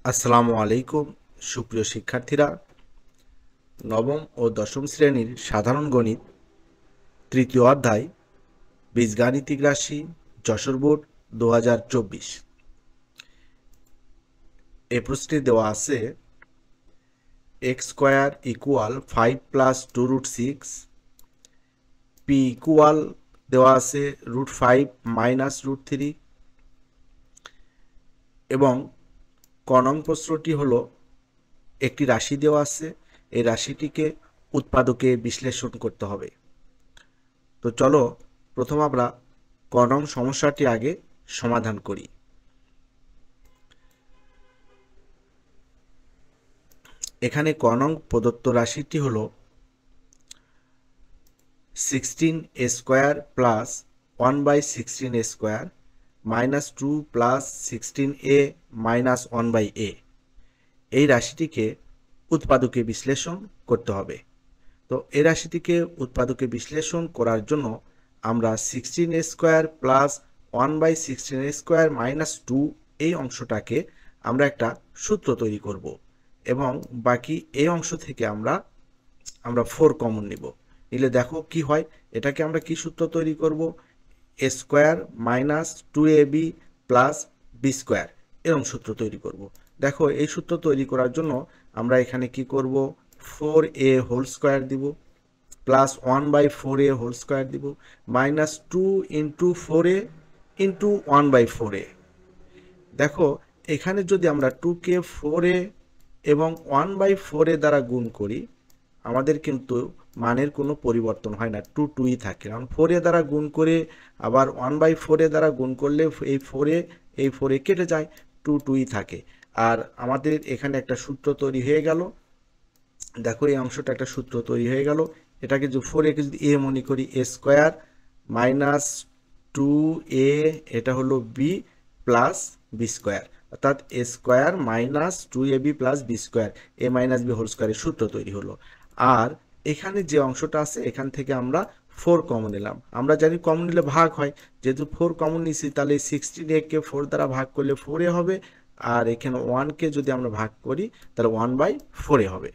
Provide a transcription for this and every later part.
আসসালামু আলাইকুম সুপ্রিয় শিক্ষার্থীরা, নবম ও দশম শ্রেণীর সাধারণ গণিত তৃতীয় অধ্যায় বীজগাণিতিক রাশি যশোর বোর্ড 2024। এই প্রশ্নে দেওয়া আছে x square equal 5 plus 2√6, P equal দেওয়া আছে √5 মাইনাস √3 এবং ক নং প্রশ্নটি হলো একটি রাশি দেওয়া আছে, এই রাশিটিকে উৎপাদকে বিশ্লেষণ করতে হবে। তো চলো প্রথম আমরা ক নং সমস্যাটি আগে সমাধান করি। এখানে ক নং প্রদত্ত রাশিটি হল 16a square plus 1/16a square minus 2 plus 16a minus 1/a। এই রাশিটিকে উৎপাদকে বিশ্লেষণ করতে হবে। তো এই রাশিটিকে উৎপাদকে বিশ্লেষণ করার জন্য আমরা 16a square plus 1/16a square minus 2 এই অংশটাকে আমরা একটা সূত্র তৈরি করব এবং বাকি এই অংশ থেকে আমরা 4 কমন নিব। নিলে দেখো কি হয়, এটাকে আমরা কি সূত্র তৈরি করব, a square minus 2ab plus b square এরকম সূত্র তৈরি করব। দেখো এই সূত্র তৈরি করার জন্য আমরা এখানে কি করব, 4a হোল স্কোয়ার দিব প্লাস 1/4a হোল স্কোয়ার দিব minus 2 into 4a into 1/4a। দেখো এখানে যদি আমরা 2কে 4a এবং 1/4a দ্বারা গুণ করি, আমাদের কিন্তু মানের কোনো পরিবর্তন হয় না, 2 2ই থাকে। কারণ 4a দ্বারা গুণ করে আবার 1/4a দ্বারা গুণ করলে এই 4a কেটে যায়, 2 2ই থাকে। আর আমাদের এখানে একটা সূত্র তৈরি হয়ে গেল। দেখো এই অংশটা একটা সূত্র তৈরি হয়ে গেল। এটাকে যদি 4a কে যদি a মনে করি, a স্কোয়ার মাইনাস 2a এটা হলো b প্লাস b স্কোয়ার, অর্থাৎ a square minus 2ab plus b square, a minus b whole স্কোয়ারের সূত্র তৈরি হলো। আর এখানে যে অংশটা আছে এখান থেকে আমরা 4 কমন নিলাম। আমরা জানি কমন নিলে ভাগ হয়, যেহেতু 4 কমন নিছি তাহলে 16a কে 4 দ্বারা ভাগ করলে 4a হবে, আর এখানে 1 কে যদি আমরা ভাগ করি তাহলে 1/4a হবে।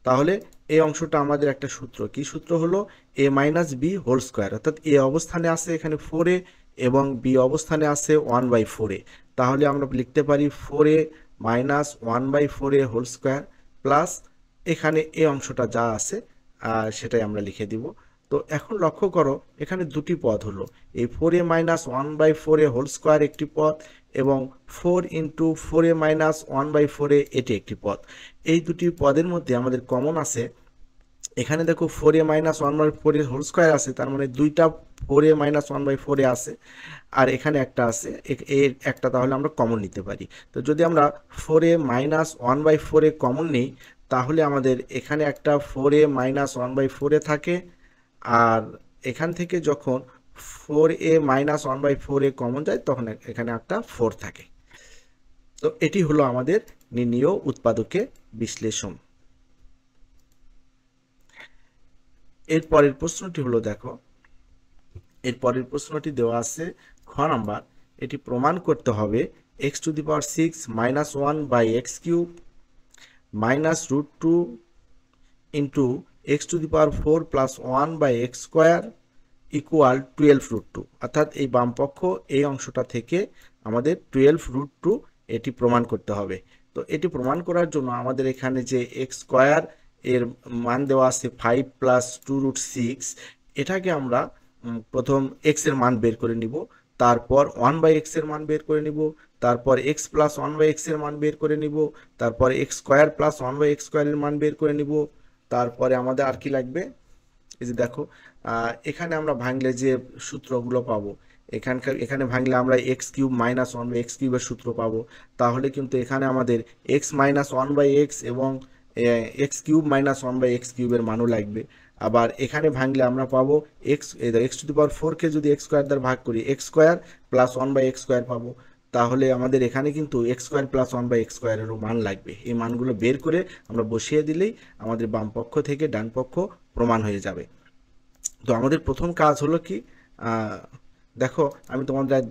তাহলে এই অংশটা আমাদের একটা সূত্র, কি সূত্র হলো a minus b whole square, অর্থাৎ a অবস্থানে আছে এখানে 4a এবং b অবস্থানে আছে 1/4a। তাহলে আমরা লিখতে পারি 4a minus 1/4a whole square plus এখানে এই অংশটা যা আছে সেটাই আমরা লিখে দিব। তো এখন লক্ষ্য করো এখানে দুটি পদ হলো, এই 4a minus 1/4a whole square একটি পদ এবং 4 ইন্টু 4a মাইনাস 1/4a এটি একটি পদ। এই দুটি পদের মধ্যে আমাদের কমন আছে, এখানে দেখো 4a minus 1/4a whole square আছে, তার মানে দুইটা 4a মাইনাস 1/4a আছে, আর এখানে একটা আছে, এর একটা তাহলে আমরা কমন নিতে পারি। তো যদি আমরা 4a মাইনাস 1/4a কমন নিই তাহলে আমাদের এখানে একটা 4a মাইনাস 1/4a থাকে, আর এখান থেকে যখন 4a মাইনাস 1/4a কমন যায় তখন এখানে একটা 4 থাকে। তো এটি হলো আমাদের নির্ণেয় উৎপাদকে বিশ্লেষণ। এর পরের প্রশ্নটি হলো, দেখো এর পরের প্রশ্নটি দেওয়া আছে খ নাম্বার, এটি প্রমাণ করতে হবে x⁶ minus 1/x³ minus √2 into x⁴ plus 1/x² equal 12√2, অর্থাৎ এই বামপক্ষ এই অংশটা থেকে আমাদের 12√2 এটি প্রমাণ করতে হবে। তো এটি প্রমাণ করার জন্য আমাদের এখানে যে এক্স স্কোয়ার এর মান দেওয়া আছে 5 প্লাস 2√6, এটাকে আমরা প্রথম এক্স এর মান বের করে নিব, তারপর 1/x এর মান বের করে নিব, তারপর x প্লাস 1/x এর মান বের করে নিব, তারপর x² প্লাস 1/x² এর মান বের করে নিব। তারপরে আমাদের আর কি লাগবে, এই যে দেখো এখানে আমরা ভাঙলে যে সূত্রগুলো পাবো, এখানে ভাঙলে আমরা x³ মাইনাস 1/x³ এর সূত্র পাবো। তাহলে কিন্তু এখানে আমাদের x মাইনাস 1/x এবং x³ মাইনাস 1/x³ এর মানও লাগবে। আবার এখানে ভাঙলে আমরা পাবো x⁴ কে যদি x² দ্বারা ভাগ করি x² প্লাস 1/x² পাবো। তাহলে আমাদের এখানে কিন্তু x² প্লাস 1/x² এরও মান লাগবে। এই মানগুলো বের করে আমরা বসিয়ে দিলেই আমাদের বাম পক্ষ থেকে ডান পক্ষ প্রমাণ হয়ে যাবে। তো আমাদের প্রথম কাজ হলো কি, দেখো আমি তোমাদের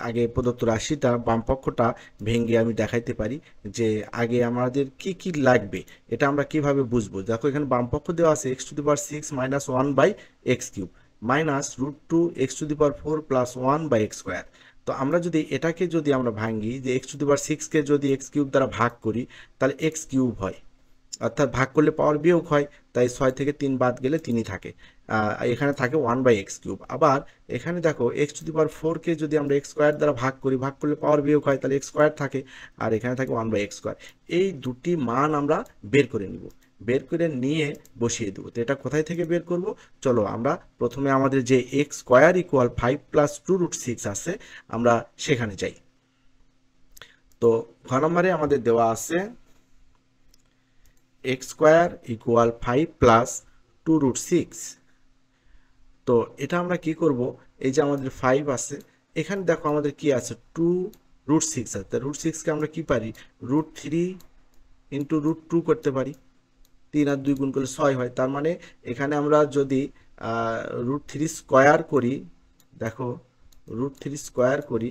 আগে প্রদত্ত রাশিটা বাম পক্ষটা ভেঙে আমি দেখাইতে পারি যে আগে আমাদের কি কি লাগবে, এটা আমরা কিভাবে বুঝবো। দেখো এখানে বাম পক্ষ দেওয়া আছে x to the power 6 minus 1 by x cube minus √2 x to the power 4 plus 1 by x square. তো আমরা যদি এটাকে যদি আমরা ভাঙি যে এক্স টু দি পাওয়ার 6 কে যদি এক্স কিউব দ্বারা ভাগ করি তাহলে এক্স কিউব হয়, অর্থাৎ ভাগ করলে পাওয়ার বিয়োগ হয়, তাই 6 থেকে 3 বাদ গেলে 3ই থাকে। এখানে থাকে 1 বাই এক্স কিউব। আবার এখানে দেখো এক্স টু দি পাওয়ার 4 কে যদি আমরা এক্স স্কোয়ার দ্বারা ভাগ করি, ভাগ করলে পাওয়ার বিয়োগ হয়, তাহলে এক্স স্কোয়ার থাকে, আর এখানে থাকে 1 বাই এক্স স্কোয়ার। এই দুটি মান আমরা বের করে নিব, বের করে নিয়ে বসিয়ে দেবো। তো এটা কোথায় থেকে বের করব, চলো আমরা প্রথমে আমাদের যে এক্স স্কোয়ার ইকুয়াল 5 প্লাস 2√6 আছে আমরা সেখানে যাই। তো ঘ নম্বরে আমাদের দেওয়া আছে এক্স স্কোয়ার ইকুয়াল 5 প্লাস 2√6। তো এটা আমরা কি করব, এই যে আমাদের 5 আছে, এখানে দেখো আমাদের কি আছে 2√6 আছে, √6 কে আমরা কি পারি √3 ইন্টু √2 করতে পারি, 3 আর 2 গুণ করলে 6 হয়। তার মানে এখানে আমরা যদি √3 স্কোয়ার করি, দেখো √3 স্কোয়ার করি,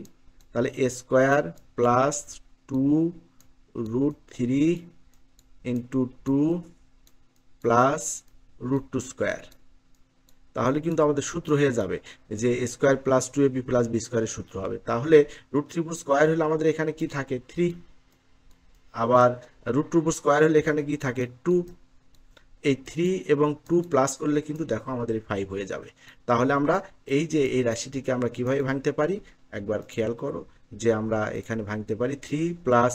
তাহলে a square plus 2√3 into 2 plus √2 square, তাহলে কিন্তু আমাদের সূত্র হয়ে যাবে যে a square plus 2ab plus b স্কোয়ারের সূত্র হবে। তাহলে √3 স্কোয়ার হলে আমাদের এখানে কি থাকে 3, আবার √2 স্কোয়ার হলে এখানে কি থাকে 2। এই 3 এবং 2 প্লাস করলে কিন্তু দেখো আমাদের 5 হয়ে যাবে। তাহলে আমরা এই যে এই রাশিটিকে আমরা কিভাবে ভাঙতে পারি একবার খেয়াল করো, যে আমরা এখানে ভাঙতে পারি 3 প্লাস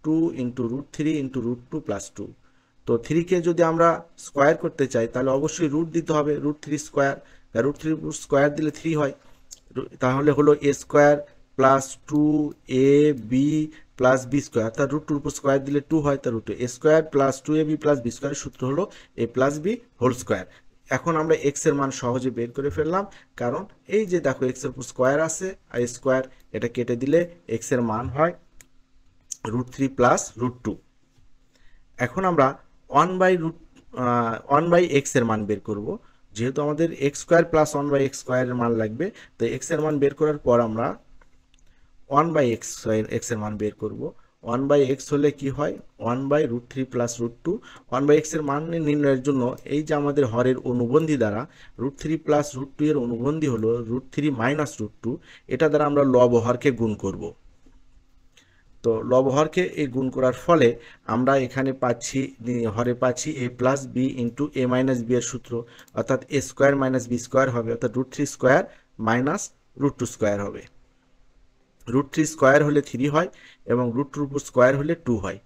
2 ইন্টু √3 ইন্টু √2 প্লাস 2। তো 3 কে যদি আমরা স্কোয়ার করতে চাই তাহলে অবশ্যই রুট দিতে হবে, √3 স্কোয়ার, √3 স্কোয়ার দিলে 3 হয়, তাহলে হলো a square plus 2ab plus b square, অর্থাৎ √2 উপর স্কোয়ার দিলে 2 হয়, তার √2 square plus 2ab plus b স্কোয়ারের সূত্র হলো a plus b whole square. এখন আমরা এক্স এর মান সহজে বের করে ফেললাম, কারণ এই যে দেখো এক্স এর উপর স্কোয়ার আছে আর স্কোয়ার, এটা কেটে দিলে এক্স এর মান হয় √3 প্লাস √2। এখন আমরা 1 বাই এক্স এর মান বের করব, যেহেতু আমাদের x square plus 1 by x স্কোয়ারের মান লাগবে, তো এক্স এর মান বের করার পর আমরা 1 বাই এক্স এর মান বের করব। 1 বাই এক্স হলে কি হয় 1 বাই √3 প্লাস √2। 1 বাই এক্স এর মান নির্ণয়ের জন্য এই যে আমাদের হরের অনুবন্ধী দ্বারা √3 প্লাস √2 এর অনুবন্ধী হলো √3 মাইনাস √2, এটা দ্বারা আমরা লব হরকে গুণ করব। তো লব হরকে এই গুণ করার ফলে আমরা এখানে পাচ্ছি হরে পাচ্ছি a plus b into a minus b এর সূত্র, অর্থাৎ a square minus b square হবে, অর্থাৎ √3 স্কোয়ার মাইনাস √2 স্কোয়ার হবে। √3 স্কোয়ার হলে 3 হয় এবং √2 উপর স্কোয়ার হলে 2 হয়।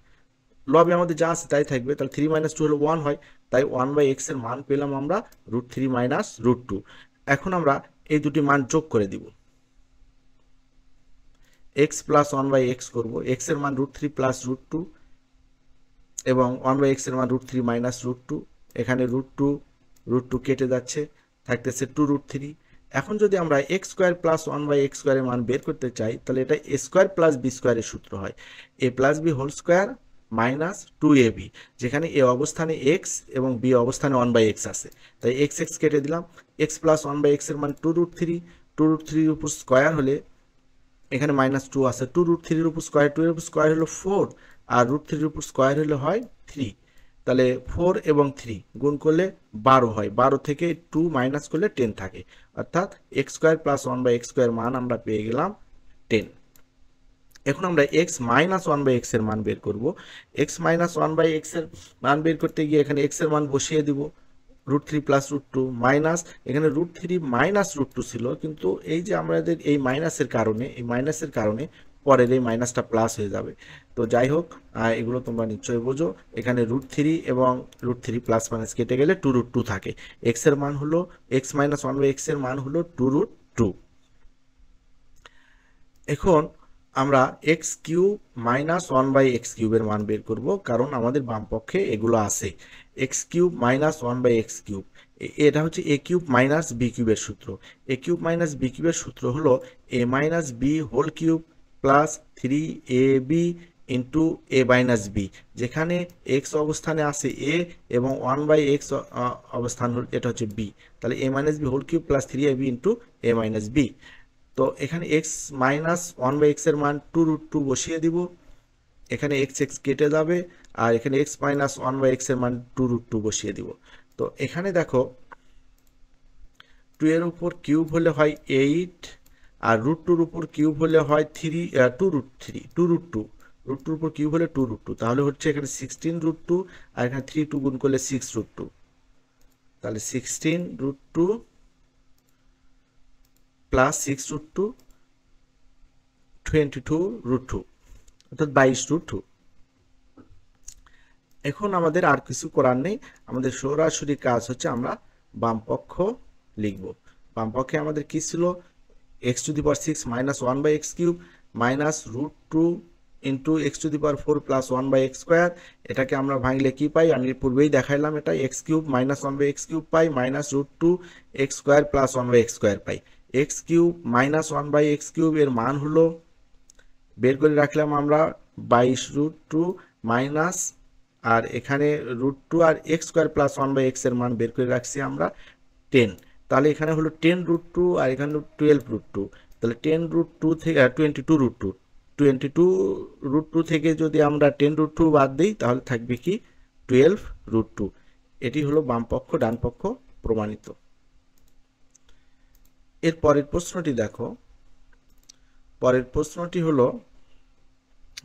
লবে আমাদের যা আছে তাই থাকবে, তাহলে 3 মাইনাস 2 হলো 1 হয়, তাই 1 বাই এক্স এর মান পেলাম আমরা √3 মাইনাস √2। এখন আমরা এই দুটি মান যোগ করে দিব, x প্লাস 1 বাই এক্স করবো, এক্স এর মান √3 প্লাস √2 এবং 1 বাই এক্স এর মান √3 মাইনাস √2, এখানে √2 কেটে যাচ্ছে, থাকতেছে 2√3। এখন যদি আমরা x square plus 1 by x স্কোয়ারের মান বের করতে চাই তাহলে এটা এ স্কোয়ার প্লাস বি স্কোয়ারের সূত্র হয়, a plus b whole square minus 2ab, যেখানে এ অবস্থানে এক্স এবং বি অবস্থানে 1 বাই এক্স আছে, তাই এক্স এক্স কেটে দিলাম। এক্স প্লাস 1 বাই এক্স এর মান 2√3 উপর স্কোয়ার হলে এখানে মাইনাস 2 আছে, 2√3 এর উপর স্কোয়ার, 2 এর উপর স্কোয়ার হলো 4 আর √3 এর উপর স্কোয়ার হলে হয় 3, তাহলে 4 এবং 3 গুণ করলে 12 হয়, 12 থেকে 2 মাইনাস করলে 10 থাকে, অর্থাৎ x square plus 1 by x square মান আমরা পেয়ে গেলাম 10। এখন আমরা এক্স মাইনাস 1 বাই এক্স এর মান বের করব। এক্স মাইনাস 1 বাই এক্স এর মান বের করতে গিয়ে এখানে এক্স এর মান বসিয়ে দিব, √3 প্লাস √2 মাইনাস, এখানে √3 মাইনাস √2 ছিল, কিন্তু এই যে আমাদের এই মাইনাসের কারণে পরের এই মাইনাসটা প্লাস হয়ে যাবে। তো যাই হোক এগুলো তোমরা নিশ্চয়ই বোঝো, এখানে √3 এবং √3 প্লাস মাইনাস কেটে গেলে 2√2 থাকে, এক্স এর মান হলো এক্স মাইনাস 1 বাই এক্স এর মান হলো 2√2। এখন আমরা x cube minus 1 by x কিউবের মান বের করব, কারণ আমাদের বাম পক্ষে এগুলো আছে। X cube minus 1 by x cube, এটা হচ্ছে এ কিউব মাইনাস বি কিউবের সূত্র। এ কিউব মাইনাস বি কিউবের সূত্র হলো a minus b whole cube plus 3ab into a minus b, যেখানে এক্স অবস্থানে আছে এ এবং 1 বাই এক্স অবস্থান এটা হচ্ছে বি, তাহলে a minus b whole cube plus 3ab into a minus b. তো এখানে এক্স মাইনাস 1/x এর মান 2√2 বসিয়ে দিব, এখানে এক্স এক্স কেটে যাবে, আর এখানে এক্স মাইনাস 1/x এর মান 2√2 বসিয়ে দিব। তো এখানে দেখো 2 এর উপর কিউব হলে হয় 8, আর √2 উপর কিউব হলে হয় 2√2 √2 উপর কিউব হলে 2√2, তাহলে হচ্ছে এখানে 16√2, আর এখানে 3 গুণ করলে 6√2, তাহলে 16√2 প্লাস 6√2 22√2, অর্থাৎ 22√2। এখন আমাদের আর কিছু করার নেই, আমাদের সরাসরি কাজ হচ্ছে আমরা বাম পক্ষ লিখব। বাম পক্ষে আমাদের কি ছিল, x⁶ minus 1/x³ minus √2 into x⁴ plus 1/x²। এটাকে আমরা ভাঙলে কি পাই, আমি পূর্বেই দেখাইলাম, এটা x³ মাইনাস 1/x³ পাই, মাইনাস √2 x² প্লাস 1/x² পাই। x³ মাইনাস 1/x³ এর মান হলো, বের করে রাখলাম আমরা 22√2 মাইনাস, আর এখানে √2 আর x² প্লাস 1/x এর মান বের করে রাখছি আমরা 10, তাহলে এখানে হলো 10√2 আর এখানে 12√2, তাহলে 10√2 থেকে 22√2 থেকে যদি আমরা 10√2 বাদ দিই তাহলে থাকবে কি 12√2। এটি হলো বাম পক্ষ ডান পক্ষ প্রমাণিত। এর পরের প্রশ্নটি দেখো, পরের প্রশ্নটি হলো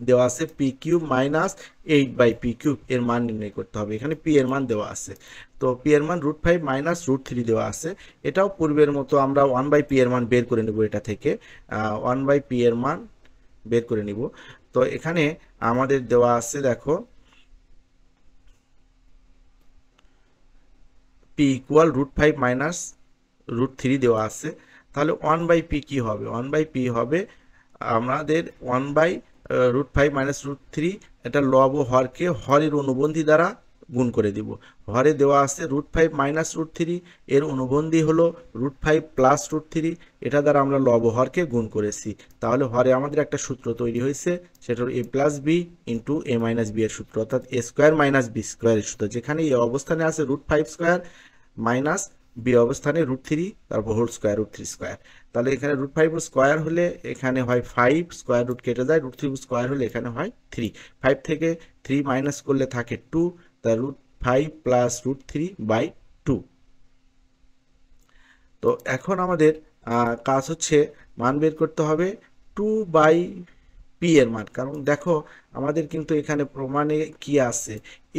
দেওয়া আছে p³ মাইনাস 8/p³ এর মান নির্ণয় করতে হবে। এখানে p এর মান দেওয়া আছে, তো p এর মান √5 মাইনাস √3 দেওয়া আছে। এটাও পূর্বের মতো আমরা 1/p এর মান বের করে নেব, এটা থেকে 1/p এর মান বের করে নিব। তো এখানে আমাদের দেওয়া আছে দেখো p ইকুয়াল √5 মাইনাস √3 দেওয়া আছে, তাহলে 1/p কি হবে, 1/p হবে আমাদের 1/√5 মাইনাস √3, এটা লব ও হরকে হরের অনুবন্ধী দ্বারা গুণ করে দিব। হরে দেওয়া আছে √5 মাইনাস √3, এর অনুবন্ধী হলো √5 প্লাস √3, এটা দ্বারা আমরা লব ও হরকে গুণ করেছি, তাহলে হরে আমাদের একটা সূত্র তৈরি হয়েছে, সেটা হলো a plus b into a minus b এর সূত্র, অর্থাৎ a স্কোয়ার মাইনাস বি স্কোয়ারের সূত্র, যেখানে এই অবস্থানে আছে √5² মাইনাস বি অবস্থানে √3, তারপর হোল স্কোয়ার √3²। তাহলে এখানে √5 স্কোয়ার হলে এখানে হয় 5, স্কোয়ার রুট কেটে যায়, √3 স্কোয়ার হলে এখানে হয় 3, 5 থেকে 3 মাইনাস করলে থাকে 2, তা √5 প্লাস √3/2। তো এখন আমাদের কাজ হচ্ছে মান বের করতে হবে 2/p এর মান, কারণ দেখো আমাদের কিন্তু এখানে প্রমাণে কি আছে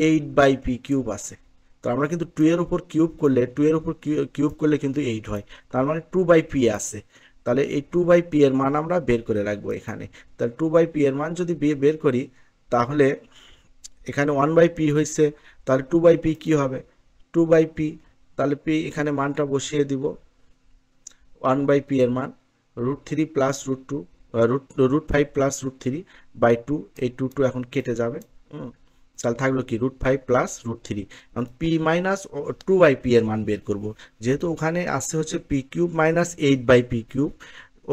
8/p³ আছে, তো আমরা কিন্তু 2 এর উপর কিউব করলে 2 এর উপর কিউব করলে কিন্তু 8 হয়, তার মানে 2/p আছে। তাহলে এই 2/p এর মান আমরা বের করে রাখবো এখানে। তাহলে 2/p এর মান যদি বের করি তাহলে এখানে 1/p হয়েছে, তাহলে 2/p কি হবে 2/p, তাহলে p এখানে মানটা বসিয়ে দিব, 1/p এর মান √3 প্লাস √2 √5 প্লাস √3/2, এই 2 এখন কেটে যাবে, তাহলে থাকলো কি √5 প্লাস √3। এখন p মাইনাস 2/p এর মান বের করব, যেহেতু ওখানে আসছে হচ্ছে p³ মাইনাস 8/p³,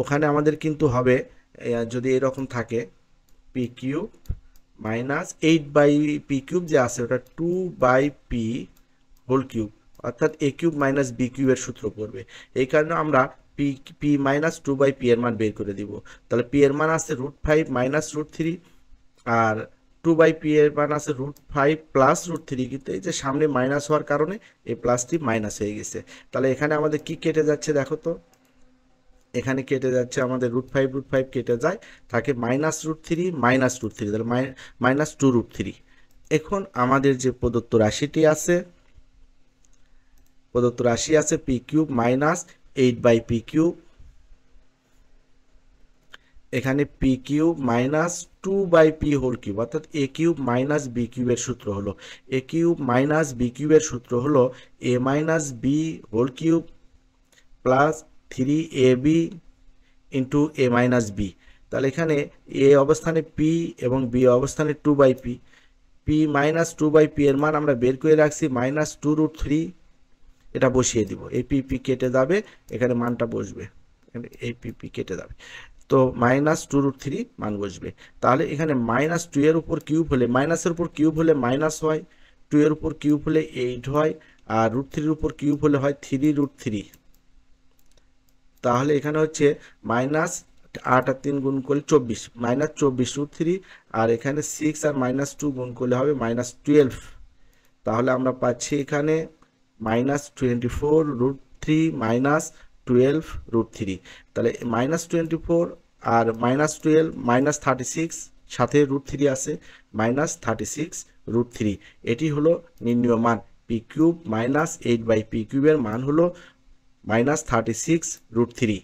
ওখানে আমাদের কিন্তু হবে যদি এরকম থাকে p³ মাইনাস 8/p³ যে আছে ওটা 2/p হোল কিউব, অর্থাৎ a³ মাইনাস b³ এর সূত্র পড়বে। এই কারণে আমরা p মাইনাস 2/p এর মান বের করে দিব। তাহলে p এর মান আছে √5 মাইনাস √3, আর 2/p এর মান আছে √5 প্লাস √3, কিন্তু এই যে সামনে মাইনাস হওয়ার কারণে এই প্লাসটি মাইনাস হয়ে গেছে। তাহলে এখানে আমাদের কি কেটে যাচ্ছে দেখো তো, এখানে কেটে যাচ্ছে আমাদের √5 কেটে যায়, থাকে মাইনাস √3 মাইনাস √3, তাহলে মাইনাস 2√3। এখন আমাদের যে প্রদত্ত রাশিটি আছে, প্রদত্ত রাশি আছে p³ মাইনাস 8/p³, এখানে p³ minus 2/p whole cube, অর্থাৎ a³ মাইনাস b³ এর সূত্র হলো, a³ মাইনাস b³ এর সূত্র হলো a minus b whole cube plus 3ab into a minus b। তাহলে এখানে a অবস্থানে p এবং b অবস্থানে 2/p, p মাইনাস 2/p এর মান আমরা বের করে রাখছি মাইনাস 2√3, এটা বসিয়ে দিব, এই p কেটে যাবে, এখানে মানটা বসবে, এই p কেটে যাবে, তো মাইনাস 2√3 মান বসবে। তাহলে এখানে মাইনাস 2 এর উপর কিউব হলে, মাইনাসের উপর কিউব হলে মাইনাস হয়, 2 এর উপর কিউব হলে 8 হয়, আর √3 এর উপর কিউব হলে হয় 3√3, তাহলে এখানে হচ্ছে মাইনাস 8 আর 3 গুণ করলে 24 মাইনাস 24√3 আর এখানে 6 আর -2 গুণ করলে হবে -12। তাহলে আমরা পাচ্ছি এখানে -24√3 -12√3। তাহলে -24 আর -12 -36 সাথে √3 আছে -36√3। এটি হলো নির্ণীয় মান p³ -8/p³ এর মান হলো -36√3।